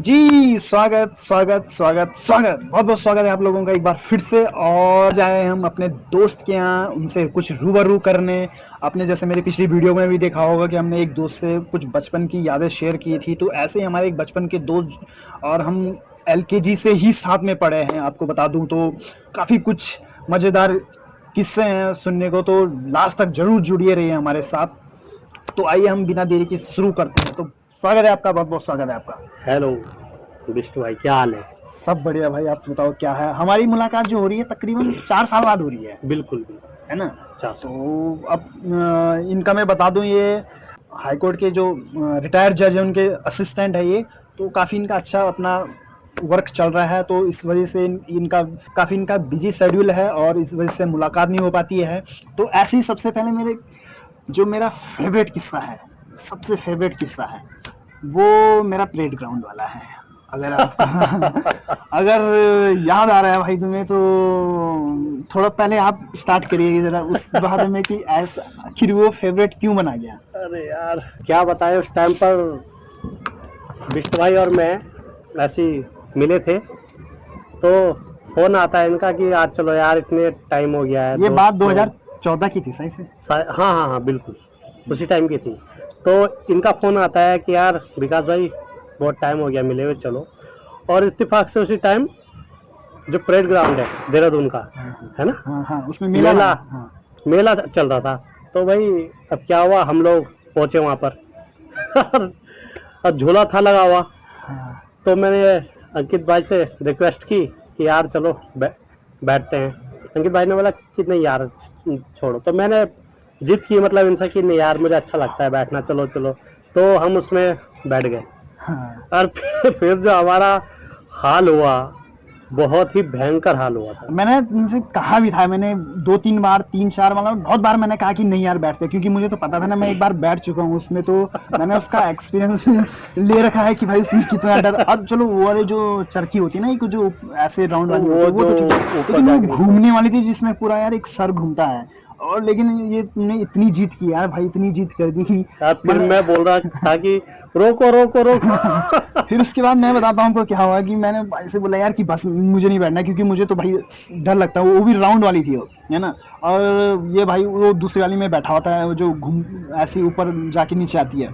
जी, स्वागत स्वागत स्वागत स्वागत बहुत बहुत स्वागत है आप लोगों का एक बार फिर से। और जाए हम अपने दोस्त के यहाँ उनसे कुछ रूबरू करने। आपने जैसे मेरी पिछली वीडियो में भी देखा होगा कि हमने एक दोस्त से कुछ बचपन की यादें शेयर की थी, तो ऐसे ही हमारे एक बचपन के दोस्त और हम एलकेजी से ही साथ में पढ़े हैं। आपको बता दूं तो काफ़ी कुछ मज़ेदार किस्से हैं सुनने को, तो लास्ट तक जरूर जुड़िए रहिए हमारे साथ। तो आइए हम बिना देरी के शुरू करते हैं। तो स्वागत है आपका, बहुत बहुत स्वागत है आपका। हेलो विष्णु भाई, क्या हाल है? सब बढ़िया भाई, आप बताओ क्या है। हमारी मुलाकात जो हो रही है तकरीबन 4 साल बाद हो रही है बिल्कुल बिल्कुल। है ना। 400। तो अब इनका मैं बता दूं, ये हाई कोर्ट के जो रिटायर्ड जज है उनके असिस्टेंट है ये। तो काफ़ी इनका अच्छा अपना वर्क चल रहा है, तो इस वजह से इनका काफ़ी इनका बिजी शेड्यूल है और इस वजह से मुलाकात नहीं हो पाती है। तो ऐसे ही सबसे पहले मेरा फेवरेट किस्सा है, सबसे फेवरेट किस्सा है वो मेरा परेड ग्राउंड वाला है। अगर आप अगर याद आ रहा है भाई तुम्हें, तो थोड़ा पहले आप स्टार्ट करिए जरा उस बारे में कि ऐसा आखिर वो फेवरेट क्यों बना गया। अरे यार, क्या बताएं, उस टाइम पर विष्णु भाई और मैं ऐसे ही मिले थे, तो फोन आता है इनका कि आज चलो यार, इतने टाइम हो गया है। ये बात तो 2014 की थी, सही से। हाँ हाँ हाँ, बिल्कुल उसी टाइम की थी। तो इनका फोन आता है कि यार विकास भाई, बहुत टाइम हो गया मिले हुए, चलो। और इत्तेफाक से उसी टाइम जो परेड ग्राउंड है देहरादून का, है ना, हाँ हाँ, उसमें मेला मेला हाँ। मेला चल रहा था। तो भाई अब क्या हुआ, हम लोग पहुंचे वहाँ पर और झूला था लगा हुआ। हाँ तो मैंने अंकित भाई से रिक्वेस्ट की कि यार चलो बैठते हैं। अंकित भाई ने बोला कि नहीं यार, छोड़ो। तो मैंने जिद की, मतलब इनसे कि नहीं यार, मुझे अच्छा लगता है बैठना, चलो चलो। तो हम उसमें बैठ गए। हाँ। और फिर जो हमारा हाल हुआ, बहुत ही भयंकर हाल हुआ था। मैंने उनसे कहा भी था, मैंने 2-3 बार 3-4 मतलब बहुत बार मैंने कहा कि नहीं यार बैठते, क्योंकि मुझे तो पता था ना, मैं एक बार बैठ चुका हूँ उसमें, तो मैंने उसका एक्सपीरियंस ले रखा है कि भाई उसमें कितना डर। अब चलो वो वाले जो चरखी होती है ना, एक जो ऐसे राउंड वाली होती वो है वो जो तो ठीक है, ऊपर लेकिन वो जाके नीचे, घूमने वाली थी जिसमें पूरा यार एक सर घूमता है। और लेकिन ये तुमने इतनी जीत की यार भाई, इतनी जीत कर दी कि यार फिर मतलब मैं बोल रहा था कि रोको रोको रोको। फिर उसके बाद मैं बताता हूँ आपको क्या हुआ कि मैंने भाई से बोला यार कि बस मुझे नहीं बैठना, क्योंकि मुझे तो भाई डर लगता है। वो भी राउंड वाली थी वो, है ना। और ये भाई वो दूसरी वाली में बैठा होता है, वो जो घूम ऐसे ऊपर जाके नीचे आती है।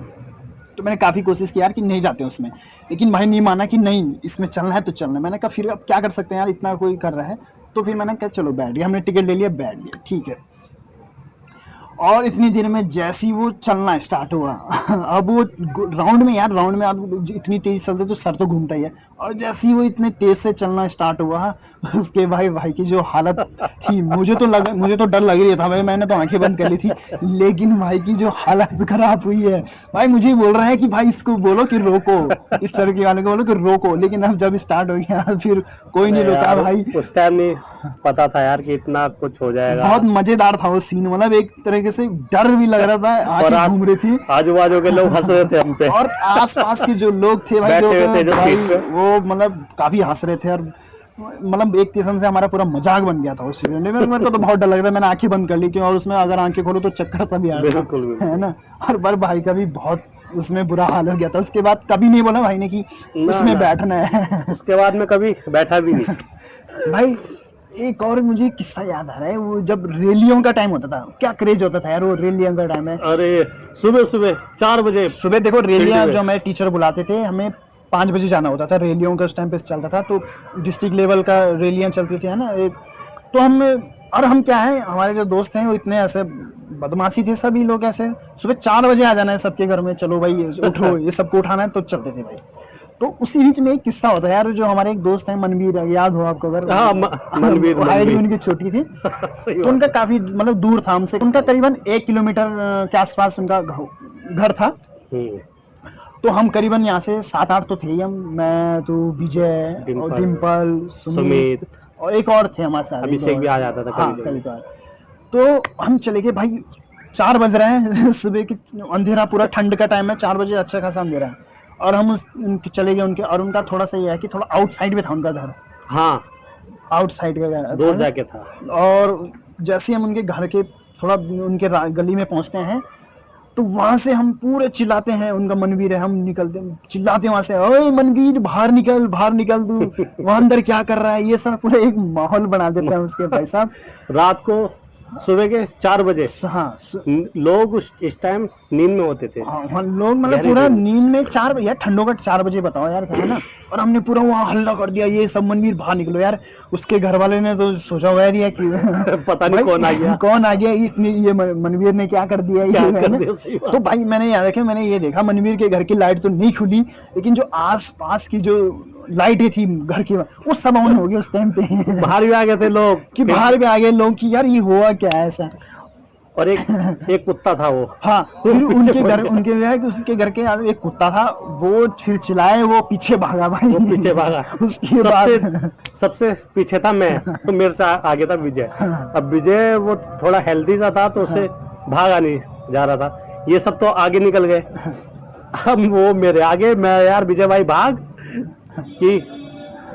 तो मैंने काफ़ी कोशिश की यार कि नहीं जाते उसमें, लेकिन भाई नहीं माना कि नहीं इसमें चलना है तो चलना है। मैंने कहा फिर अब क्या कर सकते हैं यार, इतना कोई कर रहा है। तो फिर मैंने कहा चलो बैठ गया, हमने टिकट ले लिया, बैठ गया, ठीक है। और इतनी देर में जैसे ही वो चलना स्टार्ट हुआ अब वो राउंड में यार, राउंड में आप इतनी तेज चलते तो सर तो घूमता ही है। और जैसे ही वो इतने तेज से चलना स्टार्ट हुआ उसके भाई की जो हालत थी, मुझे तो डर लग रही था भाई, मैंने तो आंखें बंद कर ली थी। लेकिन भाई की जो हालत खराब हुई है, भाई मुझे बोल रहा है कि भाई इसको बोलो कि रोको, इस चरखी वाले को बोलो कि रोको, लेकिन अब जब स्टार्ट हो गया फिर कोई नहीं अरे रोका यार, भाई। उस टाइम नहीं पता था यार कि इतना कुछ हो जाएगा। बहुत मजेदार था वो सीन, मतलब एक तरीके से डर भी लग रहा था, और आंखें घूम रही थी। आजू बाजू के लोग हंस रहे थे हम पे। और आसपास के जो लोग थे भाई, जो बैठे हुए थे जो भाई सीट पे। वो मतलब काफी हंस रहे थे। और मतलब एक किस्म से हमारा पूरा मजाक बन गया था उस सीन में। मेरे को तो बहुत डर लग रहा था, मैंने आंखें बंद कर ली क्यों, और उसमें अगर आंखें खोलो तो चक्कर सा भी आ रहा था, बिल्कुल है बिल्कुल। ना। और पर भाई का भी बहुत उसमें बुरा हाल हो गया था। उसके बाद कभी नहीं बोला भाई ने कि ना उसमें ना, बैठना है। उसके बाद में कभी बैठा भी नहीं। भाई एक और मुझे किस्सा याद आ रहा है, वो जब रैलियों का टाइम होता था, क्या क्रेज होता था यार, वो रैलियों का टाइम है। अरे सुबह सुबह 4 बजे सुबह देखो फील्ड रैलियाँ में। जो हमें टीचर बुलाते थे, हमें 5 बजे जाना होता था। रैलियों का उस टाइम पे चलता था, तो डिस्ट्रिक्ट लेवल का रैलियाँ चलती थी, है ना एक। तो हम क्या है, हमारे जो दोस्त हैं वो इतने ऐसे बदमाशी थे, सभी लोग ऐसे सुबह 4 बजे आ जाना है सबके घर में, चलो भाई उठो, ये सबको उठाना है, तो चलते थे भाई। तो उसी बीच में एक किस्सा होता है यार, जो हमारे एक दोस्त हैं मनवीर, याद हो आपको अगर। हाँ, मनवीर हाइट भी मनवीर। उनकी छोटी थी, सही तो उनका बात काफी मतलब दूर था हमसे, उनका करीबन 1 किलोमीटर के आसपास उनका घर था। है। तो हम करीबन यहाँ से 7-8 तो थे ही हम, मैं तो विजय और डिम्पल, डिम्पल, सुमित सुमित, और एक और थे हमारे साथ, एक दो अभिषेक और भी आ थे। जाता था हाँ कभी कभी। कभी कभार। तो हम चले गए भाई, 4 बज रहे हैं सुबह की, अंधेरा पूरा, ठंड का टाइम है, 4 बजे अच्छा खासा अंधेरा है। और हम उनके चले गए उनके, और उनका थोड़ा सा ये है कि थोड़ा आउटसाइड में था उनका घर, हाँ, आउटसाइड का घर दूर था। जाके था। और जैसे ही हम उनके घर के थोड़ा उनके गली में पहुंचते हैं, तो वहां से हम पूरे चिल्लाते हैं, उनका मनवीर है, हम निकलते चिल्लाते हैं वहां से, ओए मनवीर बाहर निकल तू, वहां अंदर क्या कर रहा है, ये सब पूरा एक माहौल बना देते हैं उसके भाई साहब। रात को सुबह के 4 बजे हाँ लोग इस टाइम नींद में होते थे। हाँ, लोग मतलब गहरी पूरा नींद। नींद में 4 बजे यार, ठंडों का 4 बजे बताओ यार, क्या है ना। और हमने पूरा वहाँ हल्ला कर दिया, ये सब मनवीर बाहर निकलो यार। उसके घर वाले ने तो सोचा हुआ यार कि पता नहीं भाई, कौन आ गया। कौन आ गया, इतनी ये मनवीर ने क्या कर दिया, क्या ये कर है ना। दिया, सही बात। तो भाई मैंने याद रखे, मैंने ये देखा मनवीर के घर की लाइट तो नहीं खुली, लेकिन जो आस पास की जो लाइटें थी घर की, वो सब ऑन हो गई उस टाइम पे। बाहर भी आ गए थे लोग कि बाहर भी आ गए लोग कि यार ये हुआ क्या है ऐसा। और एक कुत्ता था वो। हाँ, फिर पीछे उनके पड़ घर, गया। उनके घर के आगे एक कुत्ता था, वो फिर चिल्लाए, वो पीछे भागा भाई। वो पीछे भागा। उसके बाद सबसे पीछे था मैं, तो मेरे से आगे था विजय। अब विजय वो थोड़ा हेल्दी सा था, तो उसे भागा नहीं जा रहा था। ये सब तो आगे निकल गए, अब वो मेरे आगे। मैं यार विजय भाई भाग, कि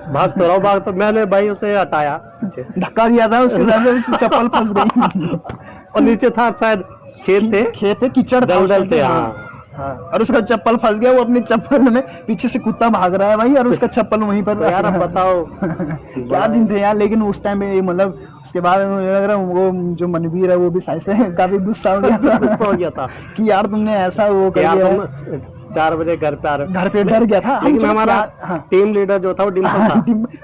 भाग तो रहा हूं, भाग। तो मैंने भाई उसे हटाया पीछे, धक्का दिया था उसके साथ, उसकी चप्पल फंस गई। और नीचे था शायद खेत कीचड़ था दलदल उस थे। टाइम पे। हाँ, हाँ, और उसका चप्पल फंस गया, वो अपनी चप्पल में, पीछे से कुत्ता भाग रहा है भाई, और उसका चप्पल वहीं पर। तो यार अब बताओ। क्या दिन थे यार। लेकिन उस टाइम पे मतलब उसके बाद मुझे लग रहा है वो जो मनवीर है वो भी शायद से काफी गुस्सा हो गया था। गुस्सा हो गया था कि यार तुमने ऐसा वो कर यार, दिया। तुम 4 बजे घर पे आ रहे हो। घर पे डर गया था हम, लेकिन चलो हमारा क्या- हाँ। टीम लीडर जो था वो डिम्पल था।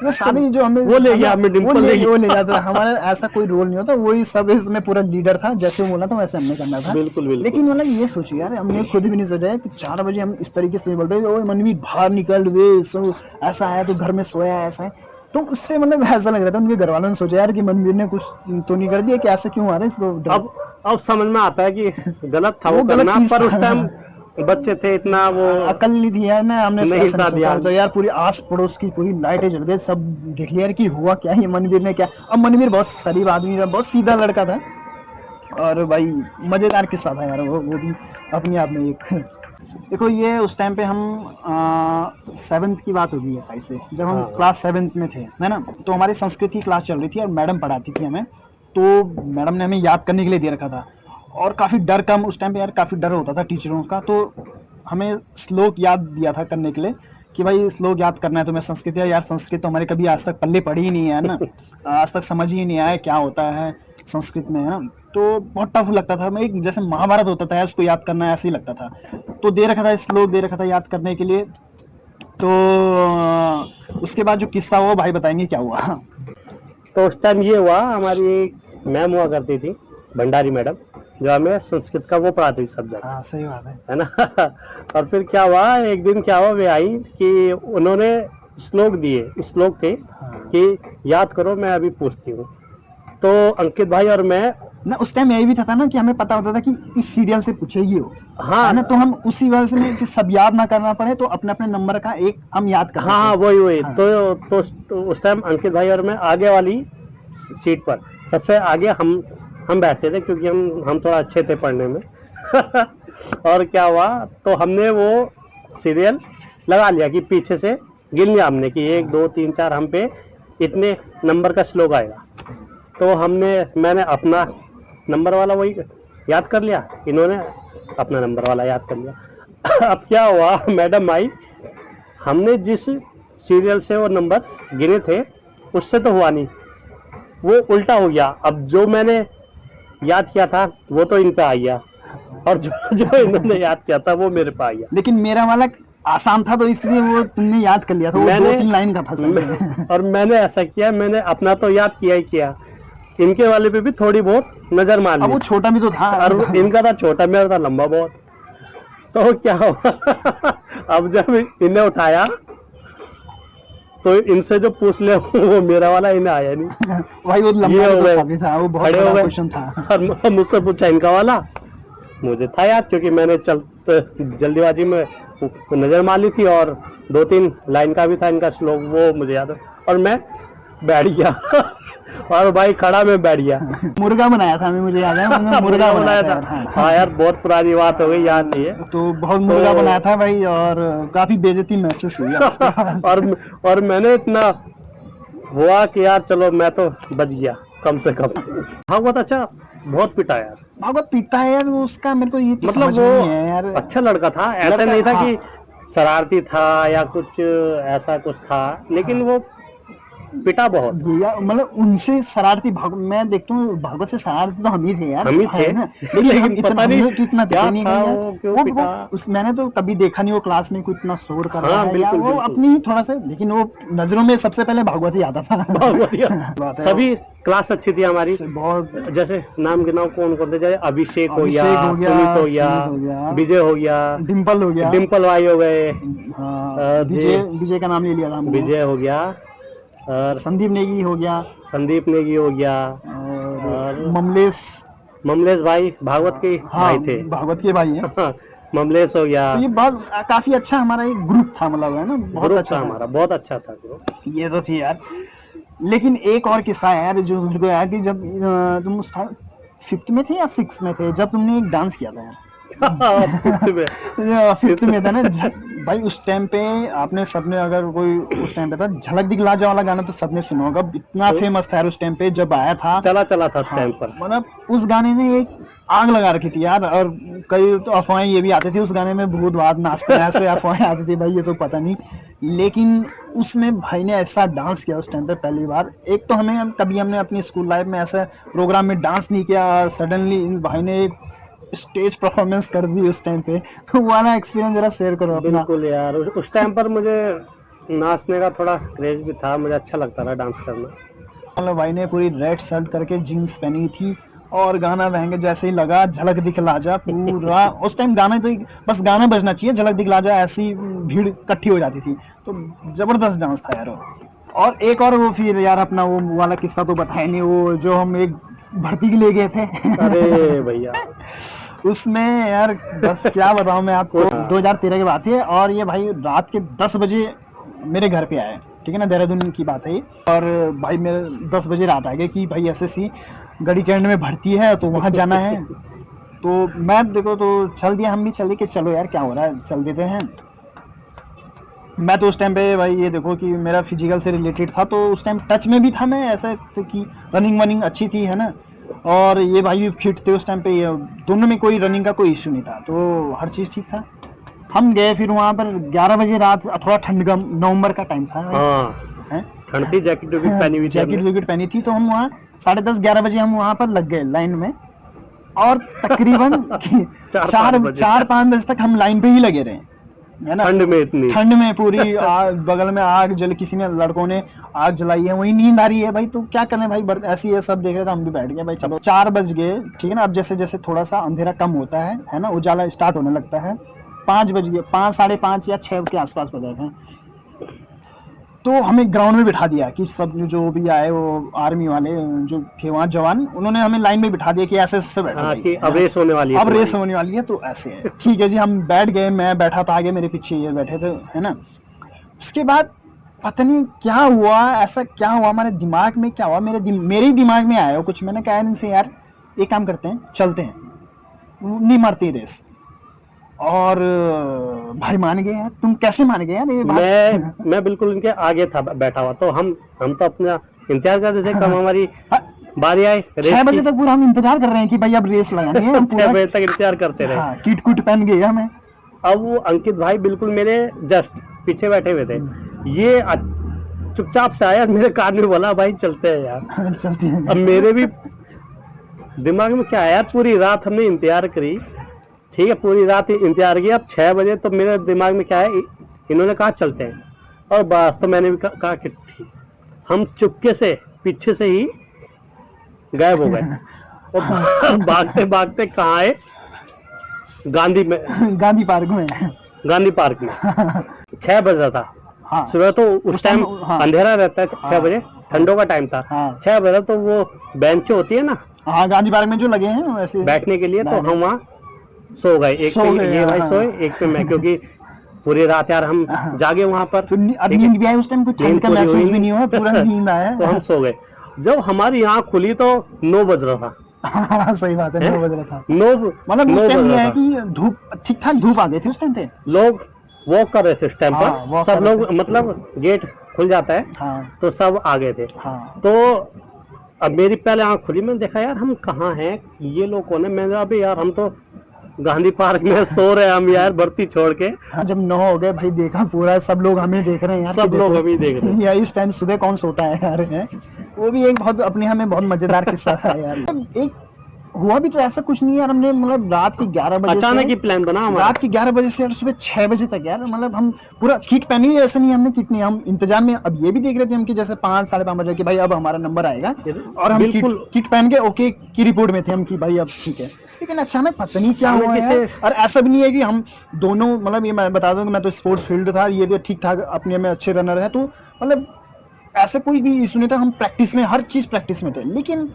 वो सारे जो हमें वो ले गया, हमें डिम्पल ले गया। वो ले जाता था। हमारा ऐसा कोई रोल नहीं होता, वही सब इसमें पूरा लीडर था, जैसे वो बोला था वैसे हमने करना था। बिल्कुल बिल्कुल। लेकिन मतलब ये सोचिए यार, हमने खुद भी नहीं सोचा है कि 4 बजे हम इस तरीके से बोल रहे हैं, ओए मनवीर बाहर निकल, वे सब ऐसा है तो घर में सोया है, ऐसा है। तो उससे मतलब ऐसा लग रहा था, उनके घर वालों ने सोचा यार कि मनवीर ने कुछ तो नहीं कर दिया, कि ऐसे क्यों आ रहे हैं इसको। अब समझ में आता है कि गलत था वो गलत करना, चीज पर उस था। टाइम बच्चे थे, इतना वो अकल नहीं थी यार ना, हमने नहीं ऐसा था सोचा। ध्यान। तो यार पूरी आस पड़ोस की पूरी लाइटें जल गई, सब देख लिया यार कि हुआ क्या, ये मनवीर ने क्या। अब मनवीर बहुत शरीफ आदमी था, बहुत सीधा लड़का था, और भाई मजेदार किस्सा था यार वो भी अपने आप में एक। देखो ये उस टाइम पे हम 7th की बात होगी ऐसा से, जब हम हाँ। क्लास 7th में थे, है ना। तो हमारी संस्कृत की क्लास चल रही थी और मैडम पढ़ाती थी हमें। तो मैडम ने हमें याद करने के लिए दे रखा था, और काफ़ी डर कम उस टाइम पे यार, काफ़ी डर होता था टीचरों का। तो हमें श्लोक याद दिया था करने के लिए, कि भाई श्लोक याद करना है। तो मैं संस्कृत यार, संस्कृत तो हमारे कभी आज तक पल्ले पड़ी ही नहीं है ना, आज तक समझ ही नहीं आया क्या होता है संस्कृत में, है ना। तो बहुत टफ लगता था। मैं एक जैसे महाभारत होता था यार, उसको याद करना है, ऐसे ही लगता था। तो दे रखा था, श्लोक दे रखा था याद करने के लिए। तो उसके बाद जो किस्सा हुआ भाई बताएंगे क्या हुआ। तो उस टाइम ये हुआ, हमारी एक मैम हुआ करती थी, भंडारी मैडम, जो हमें संस्कृत का वो पढ़ाती थी सब्जेक्ट, हाँ सही बात है ना। और फिर क्या हुआ, एक दिन क्या हुआ, वे आई कि उन्होंने श्लोक दिए, श्लोक थे कि याद करो, मैं अभी पूछती हूँ। तो अंकित भाई और मैं ना, उस टाइम यही भी था ना कि हमें पता होता था कि इस सीरियल से पूछेगी वो, हाँ है ना। तो हम उसी वजह से कि सब याद ना करना पड़े, तो अपने अपने नंबर का एक हम याद करते हाँ थे। वही तो उस टाइम अंकित भाई और मैं आगे वाली सीट पर सबसे आगे हम बैठते थे, क्योंकि हम थोड़ा अच्छे थे पढ़ने में। और क्या हुआ, तो हमने वो सीरियल लगा लिया कि पीछे से गिन लिया हमने कि 1 2 3 4 हम पे इतने नंबर का श्लोक आएगा। तो मैंने अपना नंबर वाला वही याद कर लिया, इन्होंने अपना नंबर वाला याद कर लिया। अब क्या हुआ, मैडम आई, हमने जिस सीरियल से वो नंबर गिने थे उससे तो हुआ नहीं, वो उल्टा हो गया। अब जो मैंने याद किया था वो तो इन पे आ गया, और जो इन्होंने याद किया था वो मेरे पे आ गया। लेकिन मेरा वाला आसान था, तो इसलिए वो तुमने याद कर लिया था, वो 2-3 लाइन का था। और मैंने ऐसा किया, मैंने अपना तो याद किया ही किया, इनके वाले पे भी थोड़ी बहुत नजर मार अब ली। वो छोटा भी तो था, और इनका था छोटा, मेरा था लंबा बहुत। तो क्या हुआ, अब जब इन्हें उठाया तो इनसे जो पूछ ले वो मेरा वाला इन्हें आया नहीं। भाई वो ये लंबा हो भी गए, तो काफी था, वो बहुत खड़े हो बड़ा गए। क्वेश्चन था। और मुझसे पूछा इनका वाला, मुझे था याद, क्योंकि मैंने जल्दीबाजी में नजर मार ली थी, और 2-3 लाइन का भी था इनका श्लोक, वो मुझे याद है। और मैं बैठ गया और भाई खड़ा मैं बैठ गया। मुर्गा बनाया था हमें, मुझे याद है, हमने मुर्गा बनाया था। हाँ यार, बहुत पुरानी बात हो गई, याद नहीं है। तो बहुत मुर्गा बनाया था भाई, और काफी बेइज्जती महसूस हुई उसके बाद। और मैंने इतना हुआ कि यार चलो मैं तो बच गया। कम से कम। भागवत अच्छा बहुत पिटा यार, भागवत पीटा है यार, वो उसका मेरे को ये तो मतलब समझ वो में नहीं है यार। अच्छा लड़का था, ऐसा लड़का, नहीं था हाँ, कि शरारती था या कुछ ऐसा कुछ था, लेकिन वो पिटा बहुत। भैया मतलब उनसे शरारती मैं देखता हूँ भागवत से शरारती तो हम ही थे यार, हम ही थे है ना। लेकिन हम लेकिन इतना, पता नहीं हमने तो इतना क्या पिटे नहीं था गए यार। वो, क्यों वो पिटा। उस मैंने तो कभी देखा नहीं वो क्लास में कोई इतना शोर कर रहा हाँ है या बिल्कुल वो बिल्कुल। अपनी ही थोड़ा सा, लेकिन वो नजरों में सबसे पहले भागवत ही आता था। बढ़िया। बात है। सभी क्लास अच्छी थी हमारी, बहुत, जैसे नाम गिनाओ कौन कौन थे, जैसे अभिषेक हो गया, अभिषेक हो गया, सुमित हो गया, सुमित हो गया, विजय हो गया, डिम्पल हो गया, डिम्पल भाई हो गए, हाँ, जी विजय, विजय का नाम ले लिया था हमने, विजय हो गया, और संदीप नेगी हो गया, संदीप नेगी हो गया, और और ममलेश, ममलेश भाई भागवत के हाँ, भाई थे। भागवत के भाई है। ममलेश हो गया। तो ये बहुत काफी अच्छा हमारा एक ग्रुप था, मतलब है ना, बहुत ग्रुप अच्छा था था। हमारा, बहुत अच्छा था ग्रुप। ये तो थी यार। लेकिन एक और किस्सा है यार जो मेरे को याद कि जब तुम फिफ्थ में थे या सिक्स में थे, जब तुमने एक डांस किया था यार। फिफ्थ में, फिफ्थ फिफ्थ में था ना, भाई उस टाइम पे आपने सबने, अगर कोई उस टाइम पे था, झलक दिखला जा वाला गाना तो सबने सुना होगा, इतना तो फेमस था यार उस टाइम पे जब आया था। चला चला था उस हाँ, टाइम पर। मतलब उस गाने ने एक आग लगा रखी थी यार। और कई तो अफवाहें ये भी आती थी उस गाने में, भूत भात नाचते हैं ऐसे अफवाहें आती थी भाई, ये तो पता नहीं। लेकिन उसमें भाई ने ऐसा डांस किया उस टाइम पे पहली बार। एक तो कभी हमने अपनी स्कूल लाइफ में ऐसे प्रोग्राम में डांस नहीं किया, और सडनली भाई ने एक स्टेज परफॉर्मेंस कर दी उस टाइम पे। तो वो वाला एक्सपीरियंस जरा शेयर करो अपना। बिल्कुल यार, उस टाइम पर मुझे नाचने का थोड़ा क्रेज भी था, मुझे अच्छा लगता था डांस करना। मतलब भाई ने पूरी रेड शर्ट करके जीन्स पहनी थी, और गाना बहंगे जैसे ही लगा, झलक दिखला जा पूरा उस टाइम गाना तो बस गाना बजना चाहिए, झलक दिखला जा, ऐसी भीड़ इकट्ठी हो जाती थी। तो जबरदस्त डांस था यार वो। और एक और वो फिर यार अपना वो वाला किस्सा तो बताया नहीं, वो जो हम एक भर्ती के लिए गए थे। अरे भैया उसमें यार बस क्या बताऊं मैं आपको। उस- 2013 की बात है, और ये भाई रात के 10 बजे मेरे घर पे आए, ठीक है ना, देहरादून की बात है ये। और भाई मेरे 10 बजे रात आ गए कि भाई एसएससी गढ़ी कैंट में भर्ती है, तो वहाँ जाना है। तो मैं देखो तो चल दिया, हम भी चल दिए कि चलो यार क्या हो रहा है, चल देते हैं। मैं तो उस टाइम पे भाई ये देखो कि मेरा फिजिकल से रिलेटेड था, तो उस टाइम टच में भी था मैं, ऐसा तो कि रनिंग वनिंग अच्छी थी, है ना। और ये भाई भी फिट थे उस टाइम पे, ये दोनों में कोई रनिंग का कोई इशू नहीं था, तो हर चीज़ ठीक था। हम गए फिर वहाँ पर 11 बजे रात, थोड़ा ठंड का नवंबर का टाइम था, हाँ है, ठंड थी, जैकेट वैकेट पहनी हुई थी जैकेट हमने। वैकेट पहनी थी। तो हम वहाँ 10:30-11 बजे हम वहाँ पर लग गए लाइन में, और तकरीबन 4-5 बजे तक हम लाइन पे ही लगे रहे, है ना। ठंड में इतनी, ठंड में पूरी बगल में आग जल, किसी ने, लड़कों ने आग जलाई है, वही नींद आ रही है भाई, तो क्या करने भाई, ऐसी है, सब देख रहे थे, हम भी बैठ गए भाई चलो। 4 बज गए, ठीक है ना। अब जैसे जैसे थोड़ा सा अंधेरा कम होता है ना, उजाला स्टार्ट होने लगता है। 5 बज गए, 5, 5:30 या 6 के आसपास बजे थे। तो हमें ग्राउंड में बिठा दिया कि सब जो भी आए, वो आर्मी वाले जो थे वहाँ जवान, उन्होंने हमें लाइन में बिठा दिया कि ऐसे ऐसे बैठो हाँ भाई, कि है अब ना? रेस होने वाली है अब रेस तुम्हारी। होने वाली है, तो ऐसे है, ठीक है जी। हम बैठ गए, मैं बैठा था आगे, मेरे पीछे ये बैठे थे, है ना। उसके बाद पता नहीं क्या हुआ, ऐसा क्या हुआ हमारे दिमाग में, क्या हुआ, मेरे ही दिमाग में आया कुछ। मैंने कहा इनसे यार एक काम करते हैं, चलते हैं, नहीं मारती रेस। और भाई मान गए यार। तुम कैसे मान गए यार ये बात? मैं बिल्कुल इनके आगे था बैठा हुआ, तो हम तो अपना इंतजार कर रहे थे कब हमारी बारी आए रेस 6 बजे की। तक पूरा हम इंतजार कर रहे हैं कि भाई अब रेस लगानी है, हम 6 पूरा, बजे तक इंतजार करते रहे। हाँ, किट कुट पहन गए हमें। अब वो अंकित भाई बिल्कुल मेरे जस्ट पीछे बैठे हुए थे, ये चुपचाप से आया, मेरे कान में बोला भाई चलते हैं यार। चलती है। अब मेरे भी दिमाग में क्या आया, पूरी रात हमने इंतजार करी, ठीक है, पूरी रात इंतजार किया। अब 6 बजे तो मेरे दिमाग में क्या है, इन्होंने कहा चलते हैं, और बस तो मैंने भी कहा कि ठीक। हम चुपके से पीछे से ही गायब हो गए, और भागते भागते कहाँ आए, गांधी में, गांधी पार्क में। गांधी पार्क में। 6 बज रहा था हाँ, सुबह, तो उस टाइम हाँ, अंधेरा रहता है 6 बजे, ठंडों का टाइम था। हाँ। 6 बजे तो वो बेंचें होती है ना हाँ, गांधी पार्क में जो लगे हैं वैसे बैठने के लिए, तो बैठे। हम वहाँ सो गए। एक सो पे गए, ये भाई हाँ। सोए, एक पे मैं, क्योंकि पूरी रात यार हम जागे वहां पर, तो अब ठीक है? नींद भी आई उस टाइम, कुछ ठंड नींद का पूरी महसूस हुई भी नहीं हुआ, पूरा नींद आया। तो हम सो गए। जब हमारी आँख खुली तो 9 बज रहा था। हाँ, सही बात है, 9 बज रहा था। 9 मतलब उस टाइम ये है कि धूप, ठीक ठाक धूप आ गई थी उस टाइम पे। लोग वॉक कर रहे थे उस टाइम हाँ, पर, walk सब कर रहे लोग, मतलब गेट खुल जाता है हाँ, तो सब आ गए थे। हाँ, तो अब मेरी पहले आँख खुली, मैंने देखा यार हम कहाँ हैं, ये लोग कौन है। मैंने अभी यार हम तो गांधी पार्क में सो रहे हैं हम यार, भर्ती छोड़ के। हाँ, जब 9 हो गए भाई, देखा पूरा सब लोग हमें देख रहे हैं यार, सब कि लोग देखो, हमें देख रहे हैं। या इस टाइम सुबह कौन सोता है यार, है? वो भी एक बहुत अपने हमें बहुत मजेदार किस्सा था यार। एक हुआ भी तो ऐसा कुछ नहीं यार, हमने मतलब रात के 11 बजे अचानक ही से, प्लान बना हमारा। रात के 11 बजे से यार सुबह 6 बजे तक यार, मतलब हम पूरा किट पहनी हुई है, ऐसा नहीं हमने किट नहीं, हम इंतजार में। अब ये भी देख रहे थे हम कि जैसे 5 साढ़े 5 बजे कि भाई अब हमारा नंबर आएगा, और हम बिल्कुल। किट पहन के ओके की रिपोर्ट में थे हम कि भाई अब ठीक है। लेकिन अचानक पता नहीं क्या हुआ अचानक यार। से- और ऐसा भी नहीं है कि हम दोनों, मतलब ये मैं बता दूं कि मैं तो स्पोर्ट्स फील्ड था, ये भी ठीक ठाक अपने में अच्छे रनर है, तो मतलब ऐसा कोई भी इशू नहीं था, हम प्रैक्टिस में, हर चीज प्रैक्टिस में थे। लेकिन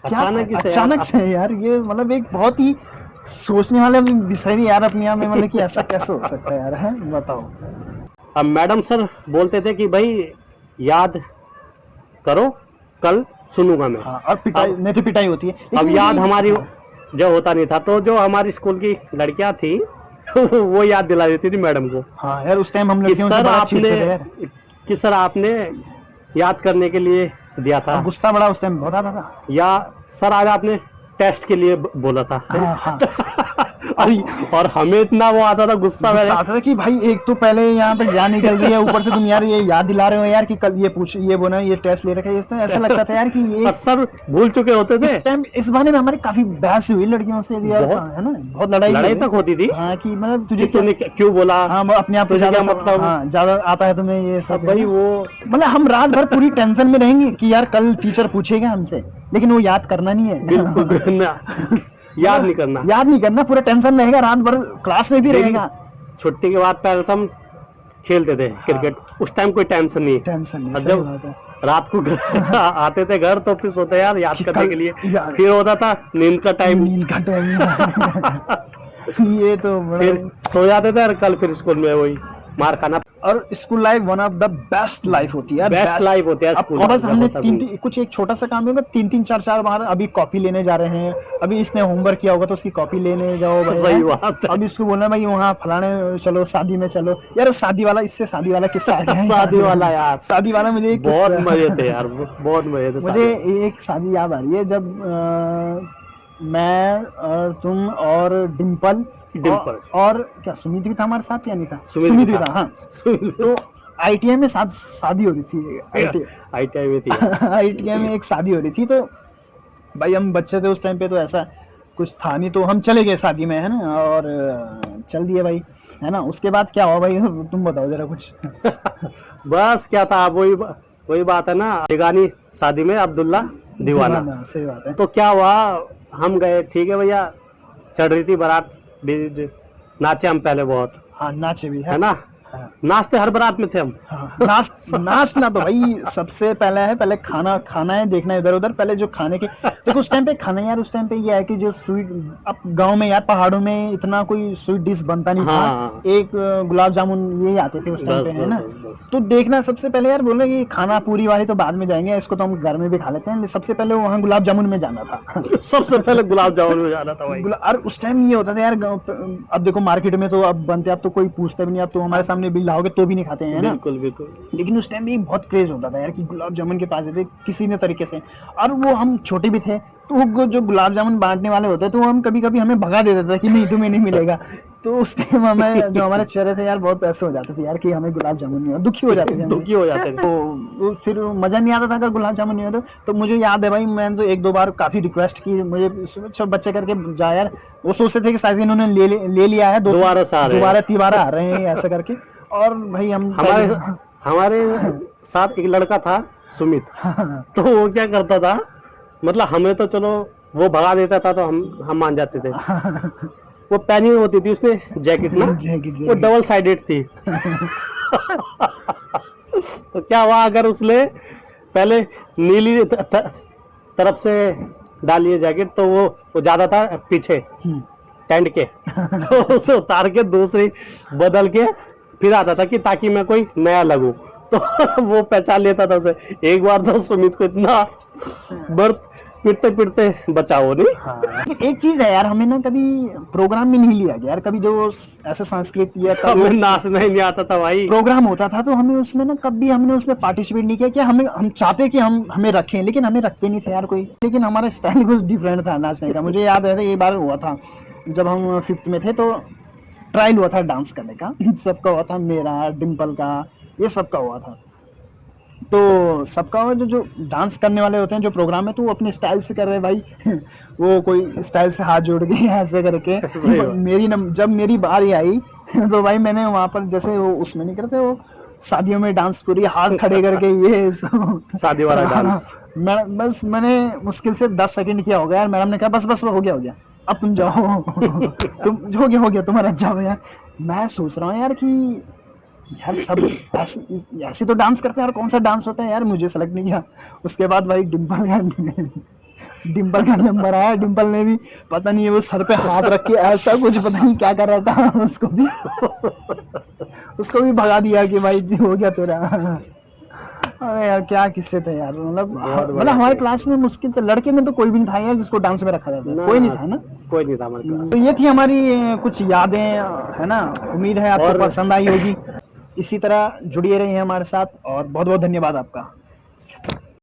क्या था? अचानक ही से अचानक यार, से यार, ये मतलब एक बहुत ही सोचने वाला विषय भी यार अपने आप में, मतलब कि ऐसा कैसे हो सकता है यार, है? बताओ। अब मैडम सर बोलते थे कि भाई याद करो, कल सुनूंगा मैं। हाँ, और पिटाई नहीं तो पिटाई होती है, अब लेकिन याद ये- हमारी जो होता नहीं था, तो जो हमारी स्कूल की लड़कियां थी वो याद दिला देती थी मैडम को हाँ यार, उस टाइम हम कि लड़कियों से सर बड़ा आपने चिढ़ते थे यार, कि सर आपने याद करने के लिए दिया था, और गुस्सा बड़ा उस टाइम बहुत आता था। या सर आज आपने टेस्ट के लिए बोला था। हाँ हाँ, और हमें इतना वो आता था गुस्सा गुस्सा मेरे। आता था कि भाई एक तो पहले यहाँ पे जान निकल रही है, ऊपर से तुम यार ये याद दिला रहे हो यार कि कल ये पूछ, ये बोला, ये टेस्ट ले रखा है, इस टाइम ऐसा लगता था यार कि ये और सर भूल चुके होते थे। इस टाइम इस बहाने में हमारी काफी बहस हुई लड़कियों से भी यार, बहुत- है ना, बहुत लड़ाई भी लड़ाई हुई। तक होती थी हाँ, कि मतलब तुझे कि तूने क्यों बोला। हाँ, वो अपने आप को तुझे ज्यादा क्या मतलब? हाँ, ज्यादा आता है तुम्हें ये सब, अब भाई है ना? वो मतलब हम रात भर पूरी टेंशन में रहेंगे कि यार कल टीचर पूछेगा हमसे, लेकिन वो याद करना नहीं है। बिल्कुल ना, याद नहीं करना। याद नहीं करना, पूरा टेंशन में रहेगा, रात भर क्लास में भी रहेगा, छुट्टी के बाद पहले तो हम खेलते थे क्रिकेट, उस टाइम कोई टेंशन नहीं। टेंशन नहीं, और सही जब बात है। रात को आते थे घर तो फिर सोते यार याद कि करने कल के लिए, यार- फिर होता था नींद का टाइम, नींद का टाइम। ये तो बड़ा, फिर सो जाते थे और कल फिर स्कूल में वही मार खाना। और school life one of the best life होती है, बेस्ट लाइफ होती है अब स्कूल बस जब हमने होता तीन भी। कुछ एक छोटा सा काम होगा, 3 4 4 बार अभी कॉपी लेने जा रहे हैं, अभी इसने होमवर्क किया होगा तो उसकी कॉपी लेने जाओ भाई, सही हैं? बात है। अब इसको बोलना भाई वहाँ फलाने चलो, शादी में चलो यार, शादी वाला, इससे शादी वाला किस्सा आ गया है। शादी वाला यार, शादी वाला मुझे एक बहुत किस्सा- मजे थे यार, बहुत मजे थे मुझे शादी। एक शादी याद आ रही है, जब मैं और तुम और डिम्पल डिम्पल। और क्या सुमित भी था हमारे साथ या नहीं था? सुमित सुमित भी भी था। था, हाँ। तो ITI में शादी हो रही थी, ITI में थी। ITI में एक शादी हो रही थी, तो भाई हम बच्चे थे उस टाइम पे, तो ऐसा कुछ था नहीं, तो हम चले गए शादी में, है ना, और चल दिए भाई, है ना। उसके बाद क्या हुआ भाई, तुम बताओ जरा कुछ। बस क्या था, वही बात है ना, बेगानी शादी में अब्दुल्ला दीवाना। सही बात है। तो क्या हुआ, हम गए, ठीक है भैया, चढ़ रही थी बारात, नाचे हम पहले बहुत, हाँ, नाचे भी है ना, हाँ। नाचते हर बारात में थे हम। हाँ, नाचना तो भाई सबसे पहला है, पहले खाना है, देखना इधर उधर, पहले जो खाने के देखो उस टाइम पे खाना यार, उस टाइम पे ये है कि जो स्वीट, अब गांव में यार पहाड़ों में इतना कोई स्वीट डिश बनता नहीं हाँ। था, एक गुलाब जामुन यही आते थे उस टाइम बस पे, है ना। बस। तो देखना सबसे पहले यार, बोले कि खाना पूरी वाली तो बाद में जाएंगे, इसको तो हम घर में भी खा लेते हैं, सबसे पहले वहाँ गुलाब जामुन में जाना था। सबसे पहले गुलाब जामुन में जाना था भाई। और उस टाइम ये होता था यार, अब देखो मार्केट में तो अब बनते, अब तो कोई पूछता भी नहीं, अब तो हमारे सामने बिल लाओगे तो भी नहीं खाते हैं ना। बिल्कुल बिल्कुल। लेकिन उस टाइम भी बहुत क्रेज होता था यार कि गुलाब जामुन के पास जाते किसी न तरीके से, और वो हम छोटे भी थे, तो वो जो गुलाब जामुन बांटने वाले होते तो हम कभी कभी हमें भगा देते थे कि नहीं तुम्हें नहीं मिलेगा। तो उस टाइम हमें जो हमारे चेहरे थे यार बहुत ऐसे हो जाते थे यार कि हमें गुलाब जामुन नहीं, दुखी हो जाते थे हम। दुखी हो जाते थे। तो फिर मजा नहीं आता था अगर गुलाब जामुन नहीं होता। तो मुझे याद है भाई, मैंने तो 1 2 बार काफी रिक्वेस्ट की, मुझे छोटे बच्चे करके जा यार, वो सोचते थे कि शायद इन्होंने ले लिया है, दोबारा से आ रहे हैं। दोबारा तीबारा आ रहे हैं ऐसा करके। और भाई हमारे साथ एक लड़का था सुमित, तो वो क्या करता था, मतलब हमें तो चलो वो भगा देता था तो हम मान जाते थे। वो पहनी हुई होती थी उसने जैकेट ना, वो डबल साइडेड थी। तो क्या हुआ, अगर उसने पहले नीली तरफ से डाली है जैकेट, तो वो ज्यादा था पीछे टेंट के। उसे उतार के दूसरी बदल के फिर आता था कि ताकि मैं कोई नया लगूं, तो वो पहचान लेता था उसे। एक बार तो सुमित को इतना बर्फ पीटते पीटते बचाओ नहीं। हाँ एक चीज है यार, हमें ना कभी प्रोग्राम में नहीं लिया गया यार, कभी जो ऐसे संस्कृत या हमें नाचना ही नहीं आता था भाई। प्रोग्राम होता था तो हमें उसमें ना कभी हमने उसमें पार्टिसिपेट नहीं किया। हम चाहते कि हमें रखें, लेकिन हमें रखते नहीं थे यार कोई। लेकिन हमारा स्टाइल कुछ डिफरेंट था नाचने का। मुझे याद है एक बार हुआ था जब हम 5th में थे, तो ट्रायल हुआ था डांस करने का। सबका हुआ था, मेरा, डिम्पल का, ये सबका हुआ था। तो सबका जो डांस करने वाले होते हैं जो प्रोग्राम में, तो वो अपने स्टाइल से कर रहे हैं भाई। वो कोई स्टाइल से हाथ जोड़ के ऐसे करके सही बात। जब मेरी बारी आई तो भाई मैंने वहाँ पर जैसे वो उसमें नहीं करते वो शादियों में डांस, पूरी हाथ खड़े करके ये शादी वाला डांस। मैंने मुश्किल से 10 सेकंड किया होगा यार। मैडम ने कहा बस हो गया, अब तुम जाओ। तुम हो गया तुम्हारा, जाओ यार। मैं सोच रहा हूँ यार कि यार सब ऐसे तो डांस करते हैं यार, कौन सा डांस होता है यार, मुझे सेलेक्ट नहीं किया। उसके बाद भाई डिम्पल का नंबर आया। डिम्पल ने भी पता नहीं है वो सर पे हाथ रख के ऐसा कुछ पता नहीं क्या कर रहा था। उसको भी भगा दिया कि भाई जी हो गया तेरा। अरे यार क्या किस्से थे यार, मतलब हमारे क्लास में मुश्किल से लड़के में तो कोई भी नहीं था यार जिसको डांस में रखा जाता, कोई नहीं था ना। कोई नहीं था हमारे क्लास। तो ये थी हमारी कुछ यादें, है ना। उम्मीद है आपको पसंद आई होगी। इसी तरह जुड़िए रहिए हमारे साथ, और बहुत बहुत धन्यवाद आपका।